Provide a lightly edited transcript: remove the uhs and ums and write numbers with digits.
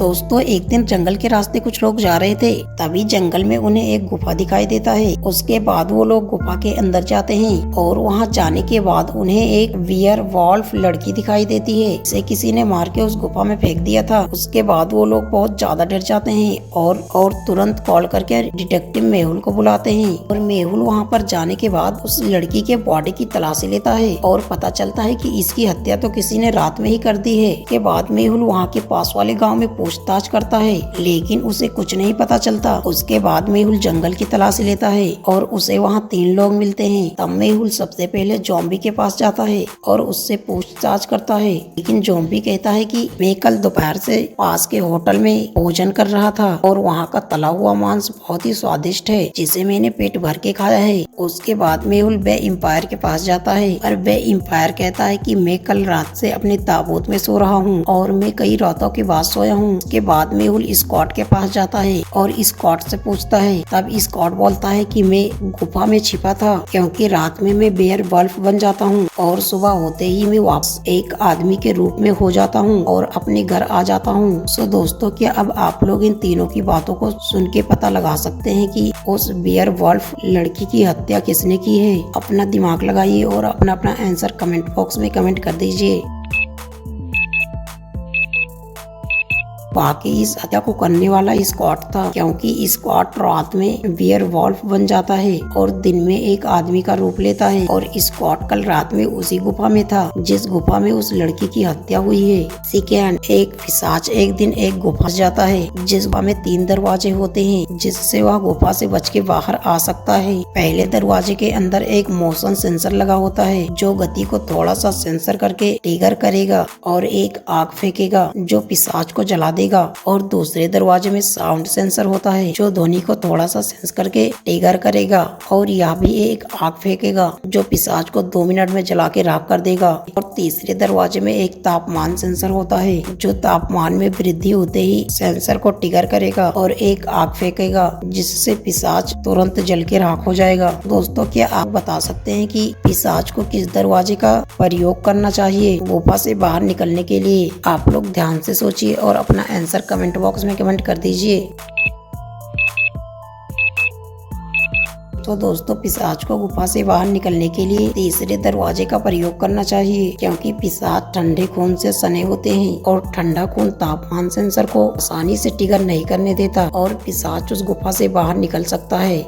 दोस्तों एक दिन जंगल के रास्ते कुछ लोग जा रहे थे, तभी जंगल में उन्हें एक गुफा दिखाई देता है। उसके बाद वो लोग गुफा के अंदर जाते हैं और वहां जाने के बाद उन्हें एक वियर वॉल्फ लड़की दिखाई देती है। इसे किसी ने मार के उस गुफा में फेंक दिया था। उसके बाद वो लोग बहुत ज्यादा डर जाते हैं और तुरंत कॉल करके डिटेक्टिव मेहुल को बुलाते हैं। और मेहुल वहाँ पर जाने के बाद उस लड़की के बॉडी की तलाशी लेता है और पता चलता है कि इसकी हत्या तो किसी ने रात में ही कर दी है। के बाद मेहुल वहाँ के पास वाले गांव में पूछताछ करता है, लेकिन उसे कुछ नहीं पता चलता। उसके बाद मेहुल जंगल की तलाशी लेता है और उसे वहाँ 3 लोग मिलते हैं। तब मेहुल सबसे पहले ज़ॉम्बी के पास जाता है और उससे पूछताछ करता है, लेकिन ज़ॉम्बी कहता है कि मैं कल दोपहर से पास के होटल में भोजन कर रहा था और वहाँ का तला हुआ मांस बहुत ही स्वादिष्ट है, जिसे मैंने पेट भर के खाया है। उसके बाद मेहुल बे एम्पायर के पास जाता है और बे एम्पायर कहता है कि मैं कल रात से अपने ताबूत में सो रहा हूँ और मैं कई रातों के बाद सोया हूँ। उसके बाद मेहुल स्कॉट के पास जाता है और स्कॉट से पूछता है। तब स्कॉट बोलता है कि मैं गुफा में छिपा था क्योंकि रात में मैं बेयर वल्फ बन जाता हूँ और सुबह होते ही मैं वापस एक आदमी के रूप में हो जाता हूँ और अपने घर आ जाता हूँ। सो दोस्तों, क्या अब आप लोग इन तीनों की बातों को सुन के पता लगा सकते हैं कि उस बेयर वल्फ लड़की की हत्या किसने की है? अपना दिमाग लगाइए और अपना आंसर कमेंट बॉक्स में कमेंट कर दीजिए। बाकी इस हत्या को करने वाला स्कॉट था, क्योंकि स्कॉट रात में बियर वॉल्फ बन जाता है और दिन में एक आदमी का रूप लेता है। और स्कॉट कल रात में उसी गुफा में था जिस गुफा में उस लड़की की हत्या हुई है। सेकेंड, एक पिशाच एक दिन एक गुफा जाता है जिस गुफा में 3 दरवाजे होते हैं जिससे वह गुफा से बच के बाहर आ सकता है। पहले दरवाजे के अंदर एक मोशन सेंसर लगा होता है जो गति को थोड़ा सा सेंसर करके ट्रिगर करेगा और एक आग फेंकेगा जो पिशाच को जला देगा। और दूसरे दरवाजे में साउंड सेंसर होता है जो ध्वनि को थोड़ा सा सेंस करके ट्रिगर करेगा और यह भी एक आग फेंकेगा जो पिशाच को 2 मिनट में जला के राख कर देगा। और तीसरे दरवाजे में एक तापमान सेंसर होता है जो तापमान में वृद्धि होते ही सेंसर को ट्रिगर करेगा और एक आग फेंकेगा जिससे पिशाच तुरंत जल के राख हो जाएगा। दोस्तों, क्या आप बता सकते हैं कि पिशाच को किस दरवाजे का प्रयोग करना चाहिए गुफा से बाहर निकलने के लिए? आप लोग ध्यान से सोचिए और अपना आंसर कमेंट बॉक्स में कमेंट कर दीजिए। तो दोस्तों, पिशाच को गुफा से बाहर निकलने के लिए तीसरे दरवाजे का प्रयोग करना चाहिए, क्योंकि पिशाच ठंडे खून से सने होते हैं और ठंडा खून तापमान सेंसर को आसानी से ट्रिगर नहीं करने देता और पिशाच उस गुफा से बाहर निकल सकता है।